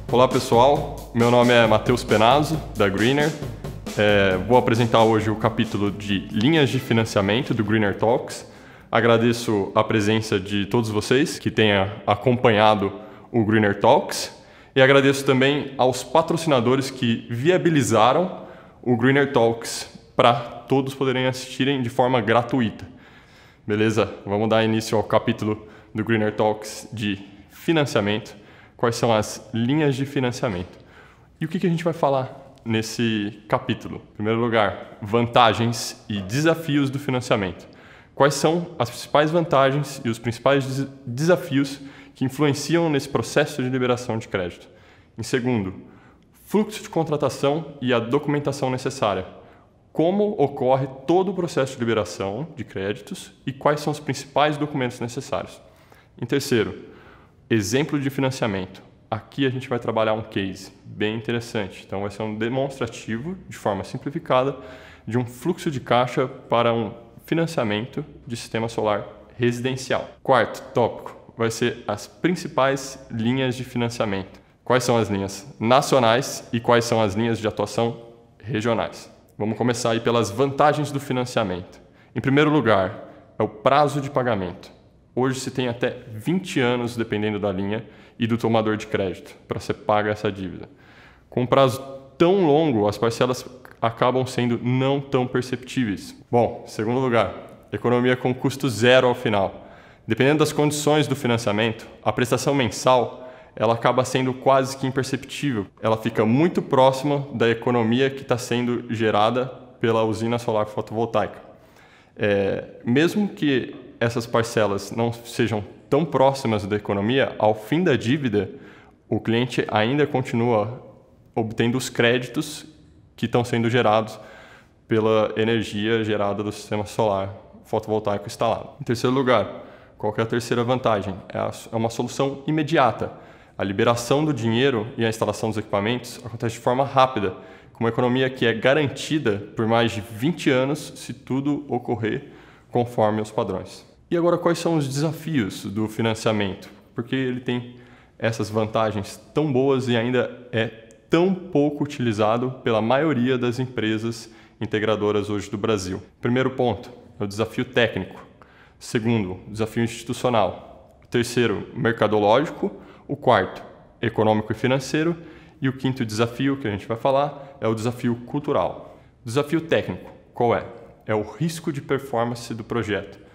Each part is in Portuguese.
Olá pessoal, meu nome é Matheus Penazzo, da Greener. Vou apresentar hoje o capítulo de linhas de financiamento do Greener Talks. Agradeço a presença de todos vocês que tenham acompanhado o Greener Talks e agradeço também aos patrocinadores que viabilizaram o Greener Talks para todos poderem assistirem de forma gratuita. Beleza? Vamos dar início ao capítulo do Greener Talks de financiamento. Quais são as linhas de financiamento? E o que a gente vai falar nesse capítulo? Em primeiro lugar, vantagens e desafios do financiamento. Quais são as principais vantagens e os principais desafios que influenciam nesse processo de liberação de crédito? Em segundo, fluxo de contratação e a documentação necessária. Como ocorre todo o processo de liberação de créditos e quais são os principais documentos necessários? Em terceiro, exemplo de financiamento. Aqui a gente vai trabalhar um case bem interessante. Então vai ser um demonstrativo, de forma simplificada, de um fluxo de caixa para um financiamento de sistema solar residencial. Quarto tópico vai ser as principais linhas de financiamento. Quais são as linhas nacionais e quais são as linhas de atuação regionais? Vamos começar aí pelas vantagens do financiamento. Em primeiro lugar, é o prazo de pagamento. Hoje se tem até 20 anos, dependendo da linha e do tomador de crédito, para ser paga essa dívida. Com um prazo tão longo, as parcelas acabam sendo não tão perceptíveis. Bom, em segundo lugar, economia com custo zero ao final. Dependendo das condições do financiamento, a prestação mensal ela acaba sendo quase que imperceptível. Ela fica muito próxima da economia que está sendo gerada pela usina solar fotovoltaica. Mesmo que essas parcelas não sejam tão próximas da economia, ao fim da dívida, o cliente ainda continua obtendo os créditos que estão sendo gerados pela energia gerada do sistema solar fotovoltaico instalado. Em terceiro lugar, qual que é a terceira vantagem? É uma solução imediata. A liberação do dinheiro e a instalação dos equipamentos acontece de forma rápida, com uma economia que é garantida por mais de 20 anos se tudo ocorrer conforme os padrões. E agora, quais são os desafios do financiamento? Porque ele tem essas vantagens tão boas e ainda é tão pouco utilizado pela maioria das empresas integradoras hoje do Brasil. Primeiro ponto é o desafio técnico. Segundo, desafio institucional. Terceiro, mercadológico. O quarto, econômico e financeiro. E o quinto desafio que a gente vai falar é o desafio cultural. Desafio técnico, qual é? É o risco de performance do projeto.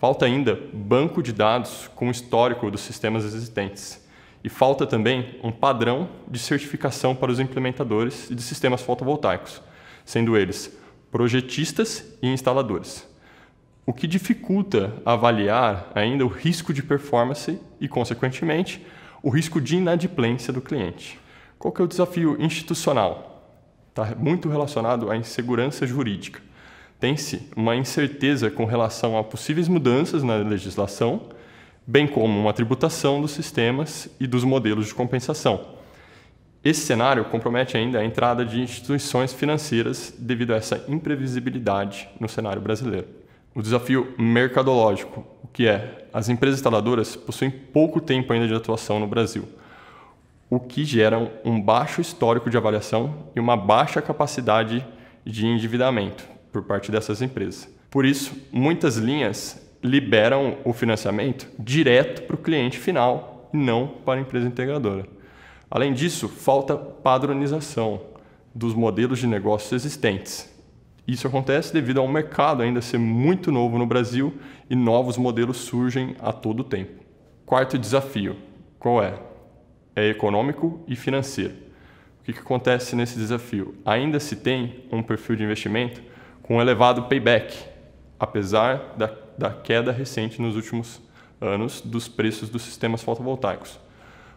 Falta ainda banco de dados com histórico dos sistemas existentes. E falta também um padrão de certificação para os implementadores de sistemas fotovoltaicos, sendo eles projetistas e instaladores. O que dificulta avaliar ainda o risco de performance e, consequentemente, o risco de inadimplência do cliente. Qual que é o desafio institucional? Está muito relacionado à insegurança jurídica. Tem-se uma incerteza com relação a possíveis mudanças na legislação, bem como uma tributação dos sistemas e dos modelos de compensação. Esse cenário compromete ainda a entrada de instituições financeiras devido a essa imprevisibilidade no cenário brasileiro. O desafio mercadológico, o que é? As empresas instaladoras possuem pouco tempo ainda de atuação no Brasil, o que gera um baixo histórico de avaliação e uma baixa capacidade de endividamento por parte dessas empresas. Por isso, muitas linhas liberam o financiamento direto para o cliente final e não para a empresa integradora. Além disso, falta padronização dos modelos de negócios existentes. Isso acontece devido ao mercado ainda ser muito novo no Brasil e novos modelos surgem a todo tempo. Quarto desafio, qual é? É econômico e financeiro. O que acontece nesse desafio? Ainda se tem um perfil de investimento com elevado payback, apesar da queda recente nos últimos anos dos preços dos sistemas fotovoltaicos,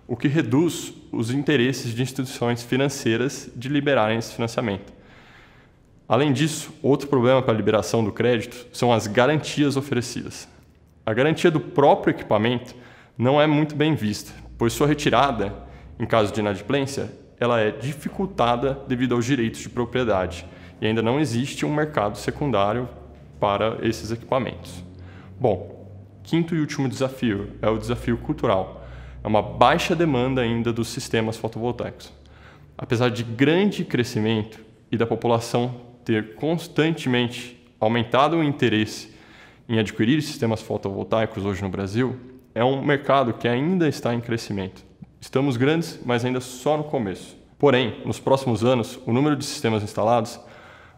o que reduz os interesses de instituições financeiras de liberarem esse financiamento. Além disso, outro problema para a liberação do crédito são as garantias oferecidas. A garantia do próprio equipamento não é muito bem vista, pois sua retirada, em caso de inadimplência, ela é dificultada devido aos direitos de propriedade e ainda não existe um mercado secundário para esses equipamentos. Bom, quinto e último desafio é o desafio cultural. é uma baixa demanda ainda dos sistemas fotovoltaicos. Apesar de grande crescimento e da população ter constantemente aumentado o interesse em adquirir sistemas fotovoltaicos hoje no Brasil, é um mercado que ainda está em crescimento. Estamos grandes, mas ainda só no começo. Porém, nos próximos anos, o número de sistemas instalados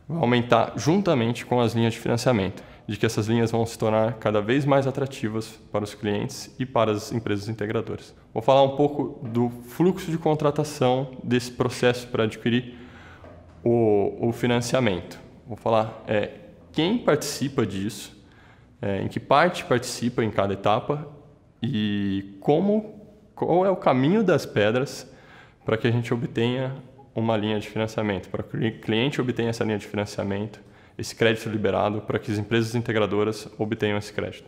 vai aumentar juntamente com as linhas de financiamento, de que essas linhas vão se tornar cada vez mais atrativas para os clientes e para as empresas integradoras. Vou falar um pouco do fluxo de contratação desse processo para adquirir o financiamento. Vou falar quem participa disso, em que parte participa em cada etapa e qual é o caminho das pedras para que a gente obtenha uma linha de financiamento, para que o cliente obtenha essa linha de financiamento, esse crédito liberado, para que as empresas integradoras obtenham esse crédito.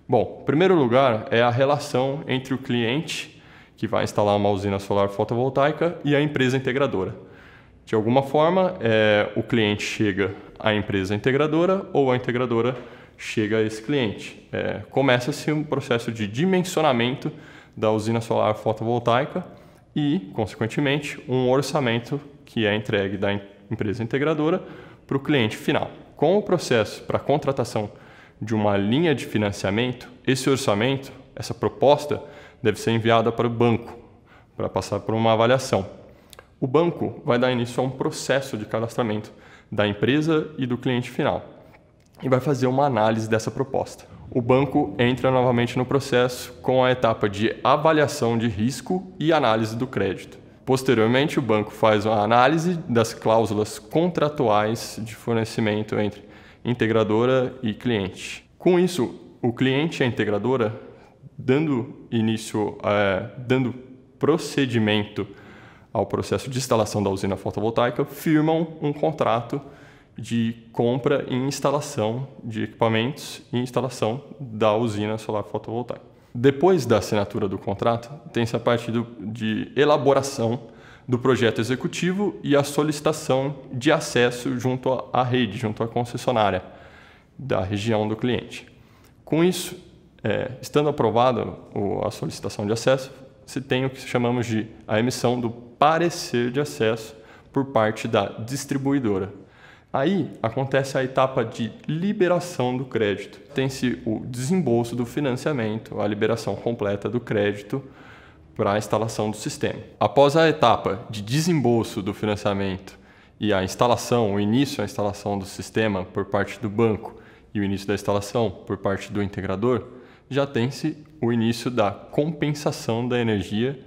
Bom, em primeiro lugar é a relação entre o cliente que vai instalar uma usina solar fotovoltaica e a empresa integradora. De alguma forma, o cliente chega à empresa integradora ou a integradora chega a esse cliente. Começa-se um processo de dimensionamento da usina solar fotovoltaica e, consequentemente, um orçamento que é entregue da empresa integradora para o cliente final. Com o processo para a contratação de uma linha de financiamento, esse orçamento, essa proposta, deve ser enviada para o banco para passar por uma avaliação. O banco vai dar início a um processo de cadastramento da empresa e do cliente final e vai fazer uma análise dessa proposta. O banco entra novamente no processo com a etapa de avaliação de risco e análise do crédito. Posteriormente, o banco faz uma análise das cláusulas contratuais de fornecimento entre integradora e cliente. Com isso, o cliente e a integradora, dando procedimento ao processo de instalação da usina fotovoltaica, firmam um contrato de compra e instalação de equipamentos e instalação da usina solar fotovoltaica. Depois da assinatura do contrato, tem-se a parte de elaboração do projeto executivo e a solicitação de acesso junto à rede, junto à concessionária da região do cliente. Com isso, estando aprovada a solicitação de acesso, se tem o que chamamos de a emissão do parecer de acesso por parte da distribuidora. Aí acontece a etapa de liberação do crédito. Tem-se o desembolso do financiamento, a liberação completa do crédito para a instalação do sistema. Após a etapa de desembolso do financiamento e a instalação, o início da instalação do sistema por parte do banco e o início da instalação por parte do integrador, já tem-se o início da compensação da energia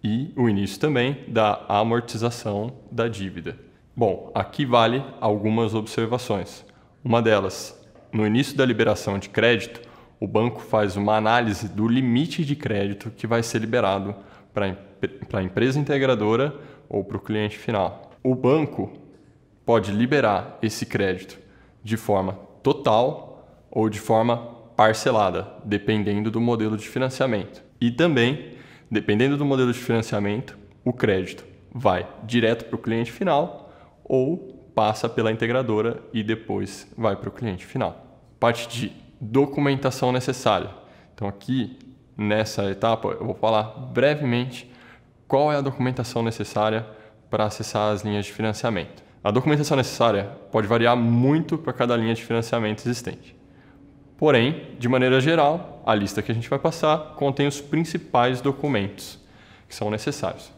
e o início também da amortização da dívida. Bom, aqui vale algumas observações. Uma delas, no início da liberação de crédito, o banco faz uma análise do limite de crédito que vai ser liberado para a empresa integradora ou para o cliente final. O banco pode liberar esse crédito de forma total ou de forma parcelada, dependendo do modelo de financiamento. E também, dependendo do modelo de financiamento, o crédito vai direto para o cliente final ou passa pela integradora e depois vai para o cliente final. Parte de documentação necessária. Então aqui, nessa etapa, eu vou falar brevemente qual é a documentação necessária para acessar as linhas de financiamento. A documentação necessária pode variar muito para cada linha de financiamento existente. Porém, de maneira geral, a lista que a gente vai passar contém os principais documentos que são necessários.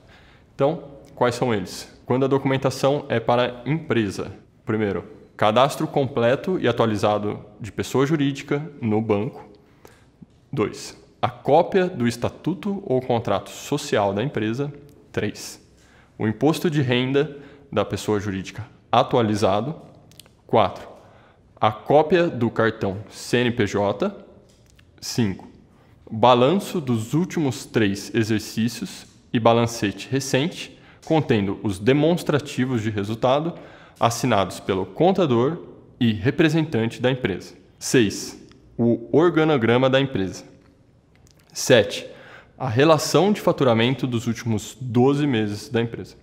Então, quais são eles? Quando a documentação é para empresa. Primeiro, cadastro completo e atualizado de pessoa jurídica no banco. 2. A cópia do estatuto ou contrato social da empresa. 3. O imposto de renda da pessoa jurídica atualizado. 4. A cópia do cartão CNPJ. 5. Balanço dos últimos 3 exercícios e balancete recente, contendo os demonstrativos de resultado assinados pelo contador e representante da empresa. 6. O organograma da empresa. 7. A relação de faturamento dos últimos 12 meses da empresa.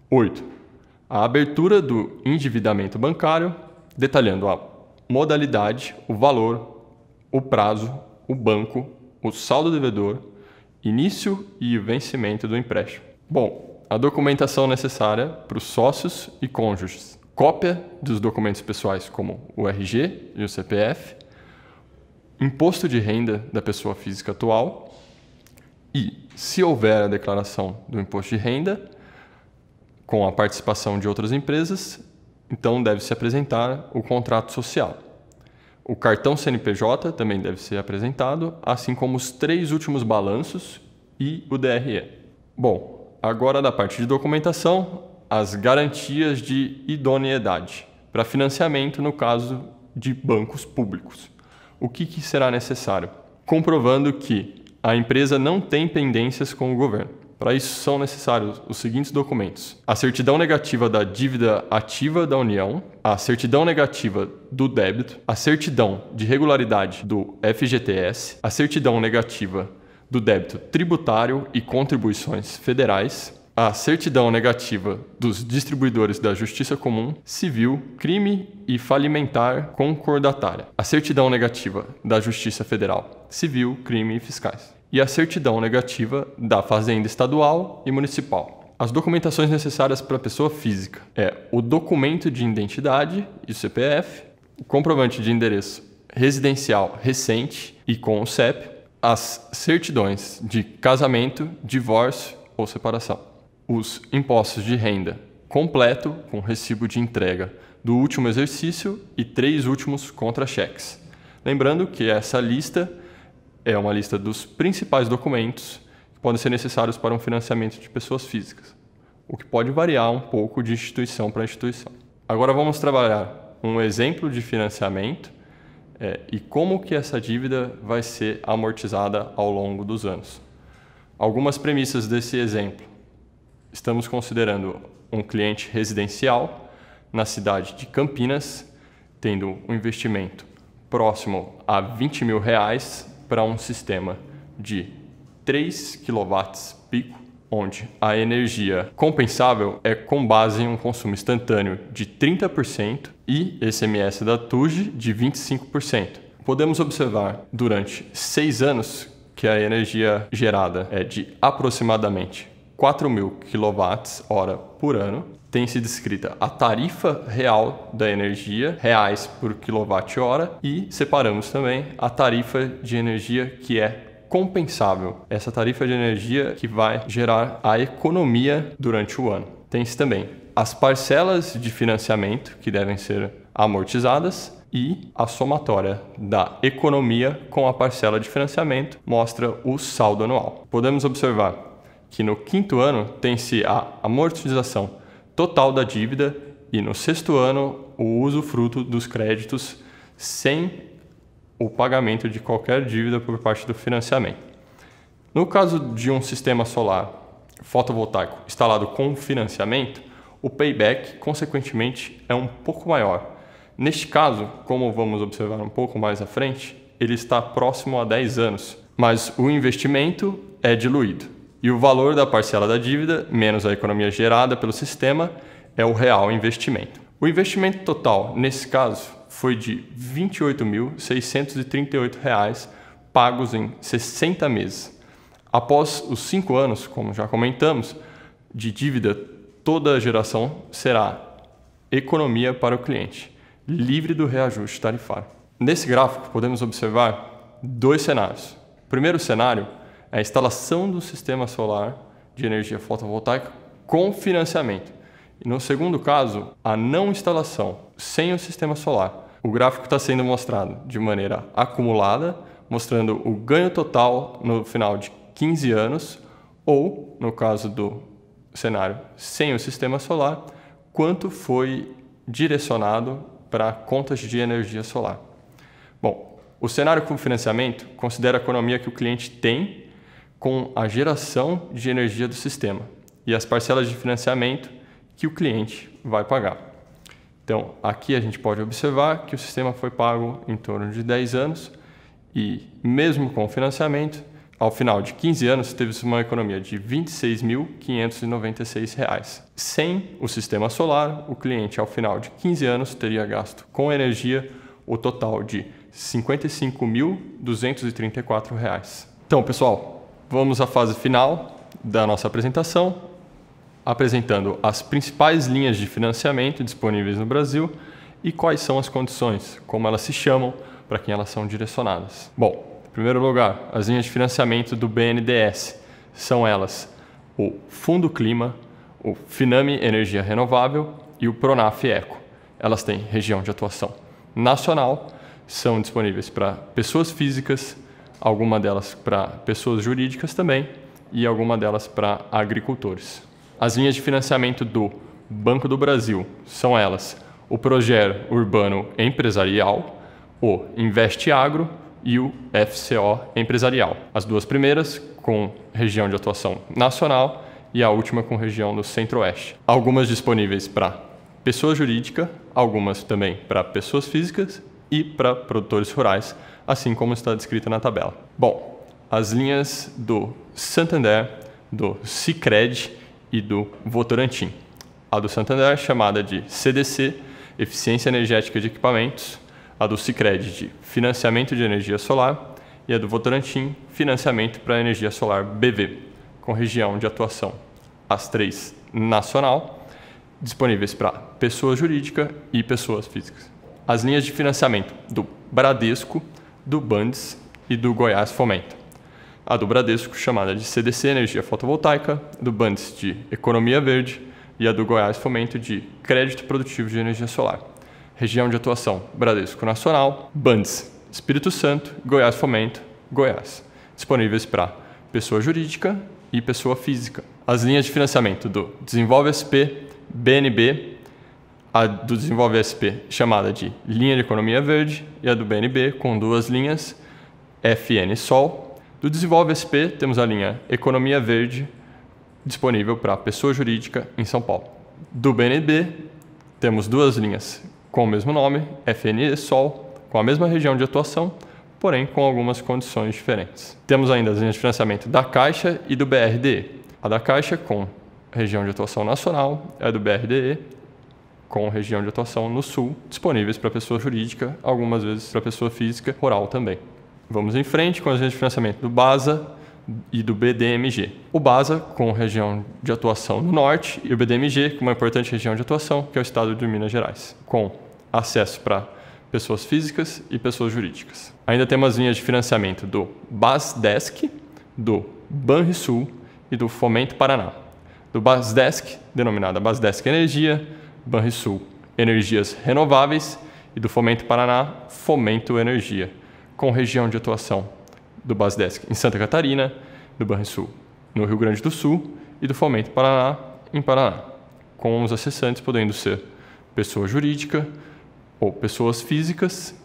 8. A abertura do endividamento bancário, detalhando a modalidade, o valor, o prazo, o banco, o saldo devedor início e vencimento do empréstimo. Bom, a documentação necessária para os sócios e cônjuges. Cópia dos documentos pessoais como o RG e o CPF, imposto de renda da pessoa física atual e, se houver a declaração do imposto de renda, com a participação de outras empresas, então deve-se apresentar o contrato social. O cartão CNPJ também deve ser apresentado, assim como os 3 últimos balanços e o DRE. Bom, agora da parte de documentação, as garantias de idoneidade para financiamento no caso de bancos públicos. O que será necessário? Comprovando que a empresa não tem pendências com o governo. Para isso são necessários os seguintes documentos: a certidão negativa da dívida ativa da União, a certidão negativa do débito, a certidão de regularidade do FGTS, a certidão negativa do débito tributário e contribuições federais, a certidão negativa dos distribuidores da Justiça Comum, Civil, Crime e Falimentar Concordatária, a certidão negativa da Justiça Federal, Civil, Crime e Fiscais, e a certidão negativa da Fazenda Estadual e Municipal. As documentações necessárias para a pessoa física é o documento de identidade e o CPF, o comprovante de endereço residencial recente e com o CEP, as certidões de casamento, divórcio ou separação, os impostos de renda completo com recibo de entrega do último exercício e 3 últimos contra-cheques. Lembrando que essa lista é uma lista dos principais documentos que podem ser necessários para um financiamento de pessoas físicas, o que pode variar um pouco de instituição para instituição. Agora vamos trabalhar um exemplo de financiamento e como que essa dívida vai ser amortizada ao longo dos anos. Algumas premissas desse exemplo. Estamos considerando um cliente residencial na cidade de Campinas, tendo um investimento próximo a R$20 mil para um sistema de 3 kW-pico, onde a energia compensável é com base em um consumo instantâneo de 30% e ICMS da TUJ de 25%. Podemos observar durante 6 anos que a energia gerada é de aproximadamente 4.000 kWh por ano. Tem sido descrita a tarifa real da energia, reais por quilowatt-hora, e separamos também a tarifa de energia que é compensável. Essa tarifa de energia que vai gerar a economia durante o ano. Tem-se também as parcelas de financiamento que devem ser amortizadas e a somatória da economia com a parcela de financiamento mostra o saldo anual. Podemos observar que no 5º ano tem-se a amortização total da dívida e no 6º ano o usufruto dos créditos sem o pagamento de qualquer dívida por parte do financiamento. No caso de um sistema solar fotovoltaico instalado com financiamento, o payback, consequentemente, é um pouco maior. Neste caso, como vamos observar um pouco mais à frente, ele está próximo a 10 anos, mas o investimento é diluído. E o valor da parcela da dívida, menos a economia gerada pelo sistema, é o real investimento. O investimento total, nesse caso, foi de R$ 28.638, pagos em 60 meses. Após os 5 anos, como já comentamos, de dívida, toda a geração será economia para o cliente, livre do reajuste tarifário. Nesse gráfico, podemos observar 2 cenários. O primeiro cenário é a instalação do sistema solar de energia fotovoltaica com financiamento. E no segundo caso, a não instalação sem o sistema solar. O gráfico está sendo mostrado de maneira acumulada, mostrando o ganho total no final de 15 anos, ou, no caso do cenário sem o sistema solar, quanto foi direcionado para contas de energia solar. Bom, o cenário com financiamento considera a economia que o cliente tem com a geração de energia do sistema e as parcelas de financiamento que o cliente vai pagar. Então, aqui a gente pode observar que o sistema foi pago em torno de 10 anos e, mesmo com o financiamento, ao final de 15 anos, teve-se uma economia de R$ 26.596. Sem o sistema solar, o cliente, ao final de 15 anos, teria gasto com energia o total de R$ 55.234. Então, pessoal, vamos à fase final da nossa apresentação, apresentando as principais linhas de financiamento disponíveis no Brasil e quais são as condições, como elas se chamam, para quem elas são direcionadas. Bom, em primeiro lugar, as linhas de financiamento do BNDES são elas o Fundo Clima, o Finame Energia Renovável e o Pronaf Eco. Elas têm região de atuação nacional, são disponíveis para pessoas físicas, alguma delas para pessoas jurídicas também e alguma delas para agricultores. As linhas de financiamento do Banco do Brasil são elas o Proger Urbano Empresarial, o Investe Agro e o FCO Empresarial. As duas primeiras com região de atuação nacional e a última com região do Centro-Oeste. Algumas disponíveis para pessoa jurídica, algumas também para pessoas físicas e para produtores rurais, assim como está descrito na tabela. Bom, as linhas do Santander, do Sicredi e do Votorantim. A do Santander, chamada de CDC, Eficiência Energética de Equipamentos, a do Sicredi de Financiamento de Energia Solar e a do Votorantim, Financiamento para Energia Solar BV, com região de atuação, as três nacional, disponíveis para pessoa jurídica e pessoas físicas. As linhas de financiamento do Bradesco, do Bandes e do Goiás Fomento. A do Bradesco, chamada de CDC Energia Fotovoltaica, do Bandes de Economia Verde e a do Goiás Fomento de Crédito Produtivo de Energia Solar. Região de atuação Bradesco Nacional, Bandes, Espírito Santo, Goiás Fomento, Goiás. Disponíveis para pessoa jurídica e pessoa física. As linhas de financiamento do Desenvolve SP, BNB, a do Desenvolve SP chamada de Linha de Economia Verde e a do BNB com duas linhas, FN Sol. Do Desenvolve SP temos a linha Economia Verde, disponível para pessoa jurídica em São Paulo. Do BNB temos duas linhas com o mesmo nome, FNE Sol, com a mesma região de atuação, porém com algumas condições diferentes. Temos ainda as linhas de financiamento da Caixa e do BRDE. A da Caixa com região de atuação nacional, a do BRDE com região de atuação no Sul, disponíveis para pessoa jurídica, algumas vezes para pessoa física, rural também. Vamos em frente com as linhas de financiamento do BASA e do BDMG. O BASA com região de atuação no norte e o BDMG com uma importante região de atuação, que é o estado de Minas Gerais, com acesso para pessoas físicas e pessoas jurídicas. Ainda temos as linhas de financiamento do BASDESC, do Banrisul e do Fomento Paraná. Do BASDESC, denominada BASDESC Energia, Banrisul Energias Renováveis e do Fomento Paraná, Fomento Energia, com região de atuação do BASDESC em Santa Catarina, do Banrisul no Rio Grande do Sul e do Fomento Paraná em Paraná, com os acessantes podendo ser pessoa jurídica ou pessoas físicas,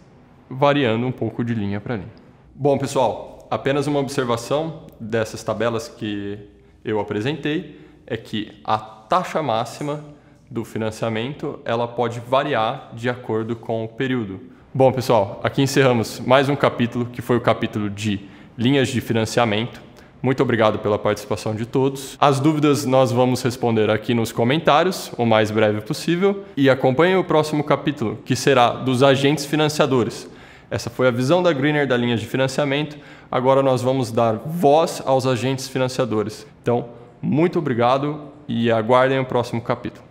variando um pouco de linha para linha. Bom, pessoal, apenas uma observação dessas tabelas que eu apresentei é que a taxa máxima do financiamento ela pode variar de acordo com o período. Bom, pessoal, aqui encerramos mais um capítulo, que foi o capítulo de linhas de financiamento. Muito obrigado pela participação de todos. As dúvidas nós vamos responder aqui nos comentários, o mais breve possível. E acompanhem o próximo capítulo, que será dos agentes financiadores. Essa foi a visão da Greener da linha de financiamento. Agora nós vamos dar voz aos agentes financiadores. Então, muito obrigado e aguardem o próximo capítulo.